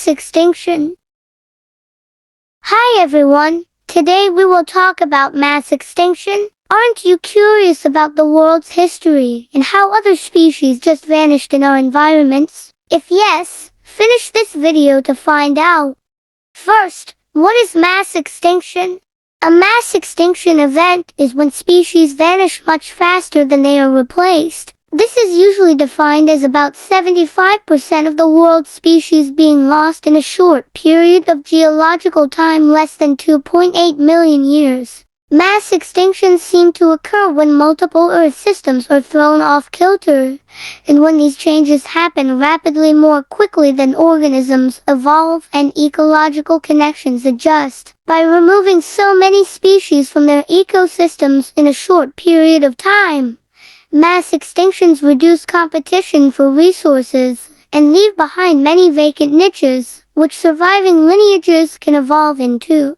Mass extinction. Hi everyone, today we will talk about mass extinction. Aren't you curious about the world's history and how other species just vanished in our environments? If yes, finish this video to find out. First, what is mass extinction? A mass extinction event is when species vanish much faster than they are replaced. This is usually defined as about 75% of the world's species being lost in a short period of geological time less than 2.8 million years. Mass extinctions seem to occur when multiple Earth systems are thrown off kilter, and when these changes happen rapidly more quickly than organisms evolve and ecological connections adjust. By removing so many species from their ecosystems in a short period of time, mass extinctions reduce competition for resources and leave behind many vacant niches, which surviving lineages can evolve into.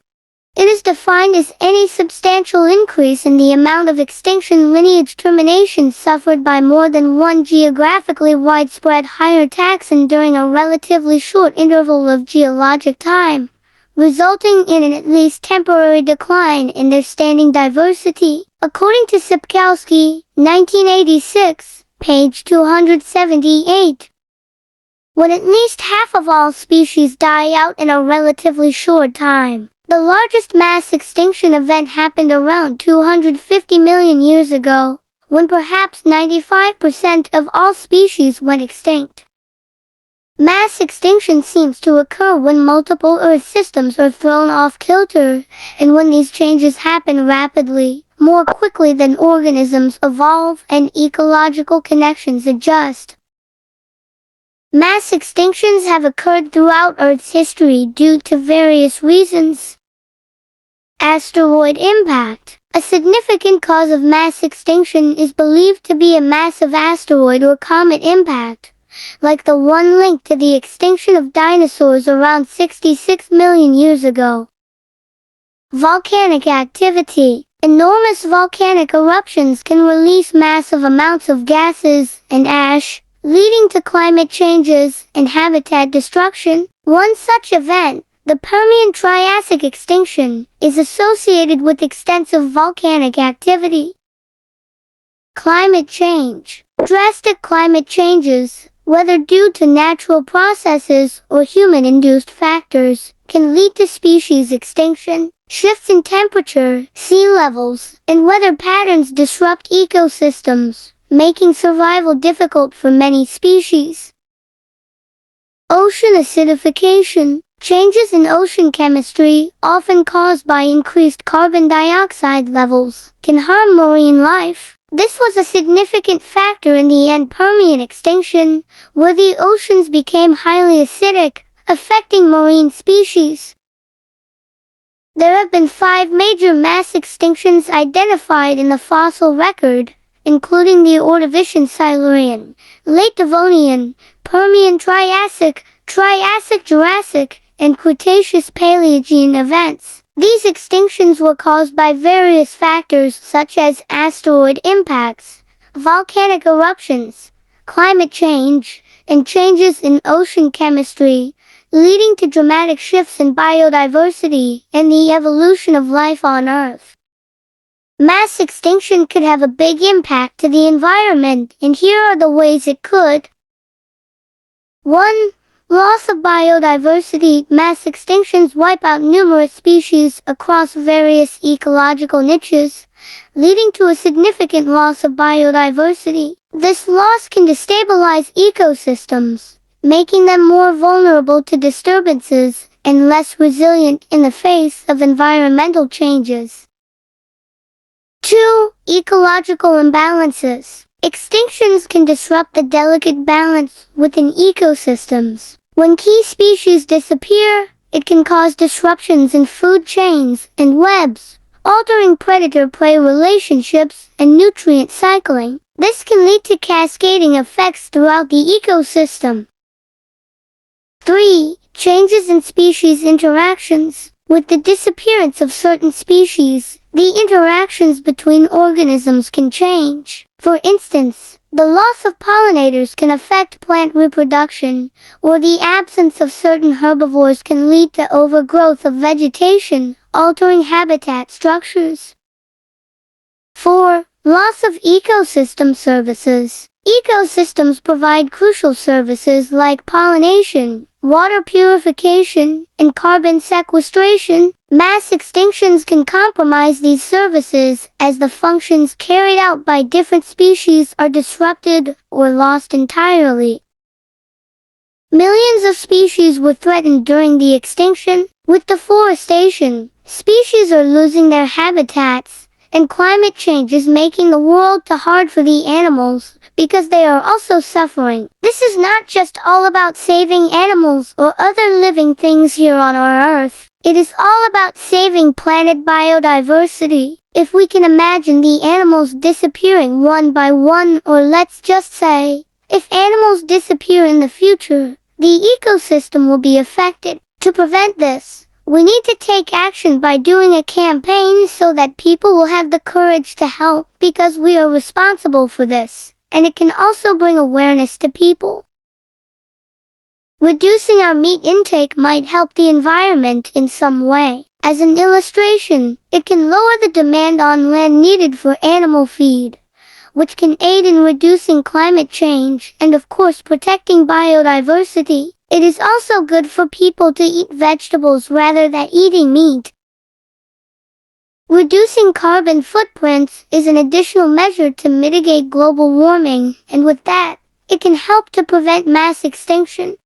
It is defined as any substantial increase in the amount of extinction lineage termination suffered by more than one geographically widespread higher taxon during a relatively short interval of geologic time, resulting in an at least temporary decline in their standing diversity. According to Sapkowski, 1986, page 278. When at least half of all species die out in a relatively short time. The largest mass extinction event happened around 250 million years ago, when perhaps 95% of all species went extinct. Mass extinction seems to occur when multiple Earth systems are thrown off kilter, and when these changes happen rapidly, more quickly than organisms evolve and ecological connections adjust. Mass extinctions have occurred throughout Earth's history due to various reasons. Asteroid impact. A significant cause of mass extinction is believed to be a massive asteroid or comet impact, like the one linked to the extinction of dinosaurs around 66 million years ago. Volcanic activity. Enormous volcanic eruptions can release massive amounts of gases and ash, leading to climate changes and habitat destruction. One such event, the Permian-Triassic extinction, is associated with extensive volcanic activity. Climate change. Drastic climate changes, whether due to natural processes or human-induced factors, can lead to species extinction. Shifts in temperature, sea levels, and weather patterns disrupt ecosystems, making survival difficult for many species. Ocean acidification. Changes in ocean chemistry, often caused by increased carbon dioxide levels, can harm marine life. This was a significant factor in the end Permian extinction, where the oceans became highly acidic, affecting marine species. There have been 5 major mass extinctions identified in the fossil record, including the Ordovician Silurian, Late Devonian, Permian Triassic, Triassic-Jurassic, and Cretaceous-Paleogene events. These extinctions were caused by various factors such as asteroid impacts, volcanic eruptions, climate change, and changes in ocean chemistry, leading to dramatic shifts in biodiversity and the evolution of life on Earth. Mass extinction could have a big impact to the environment, and here are the ways it could. 1. Loss of biodiversity. Mass extinctions wipe out numerous species across various ecological niches, leading to a significant loss of biodiversity. This loss can destabilize ecosystems, making them more vulnerable to disturbances and less resilient in the face of environmental changes. 2. Ecological imbalances. Extinctions can disrupt the delicate balance within ecosystems. When key species disappear, it can cause disruptions in food chains and webs, altering predator-prey relationships and nutrient cycling. This can lead to cascading effects throughout the ecosystem. 3. Changes in species interactions. With the disappearance of certain species, the interactions between organisms can change. For instance, The loss of pollinators can affect plant reproduction, or the absence of certain herbivores can lead to overgrowth of vegetation, altering habitat structures. 4. Loss of ecosystem services. Ecosystems provide crucial services like pollination, water purification, and carbon sequestration. Mass extinctions can compromise these services, as the functions carried out by different species are disrupted or lost entirely. Millions of species were threatened during the extinction. With deforestation, species are losing their habitats, and climate change is making the world too hard for the animals, because they are also suffering. This is not just all about saving animals or other living things here on our Earth. It is all about saving planet biodiversity. If we can imagine the animals disappearing one by one, or let's just say, if animals disappear in the future, the ecosystem will be affected. To prevent this, we need to take action by doing a campaign so that people will have the courage to help, because we are responsible for this, and it can also bring awareness to people. Reducing our meat intake might help the environment in some way. As an illustration, it can lower the demand on land needed for animal feed, which can aid in reducing climate change and, of course, protecting biodiversity. It is also good for people to eat vegetables rather than eating meat. Reducing carbon footprints is an additional measure to mitigate global warming, and with that, it can help to prevent mass extinction.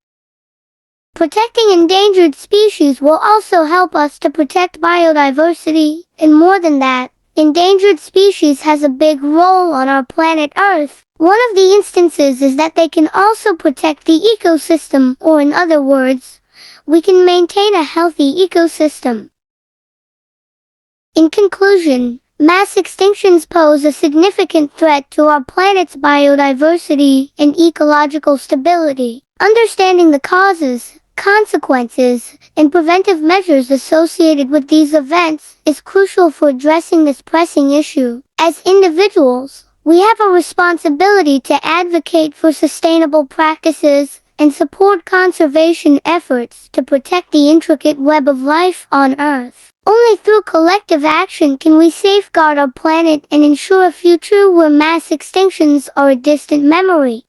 Protecting endangered species will also help us to protect biodiversity, and more than that, endangered species has a big role on our planet Earth. One of the instances is that they can also protect the ecosystem, or in other words, we can maintain a healthy ecosystem. In conclusion, mass extinctions pose a significant threat to our planet's biodiversity and ecological stability. Understanding the causes, consequences, and preventive measures associated with these events is crucial for addressing this pressing issue. As individuals, we have a responsibility to advocate for sustainable practices and support conservation efforts to protect the intricate web of life on Earth. Only through collective action can we safeguard our planet and ensure a future where mass extinctions are a distant memory.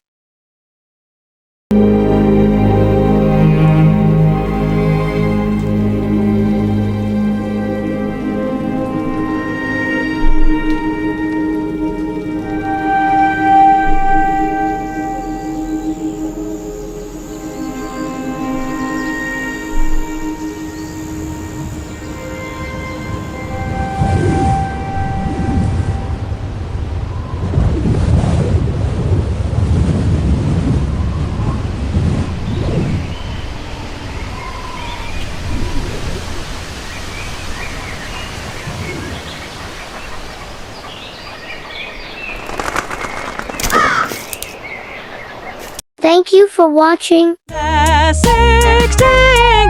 Thank you for watching. Mass Extinction.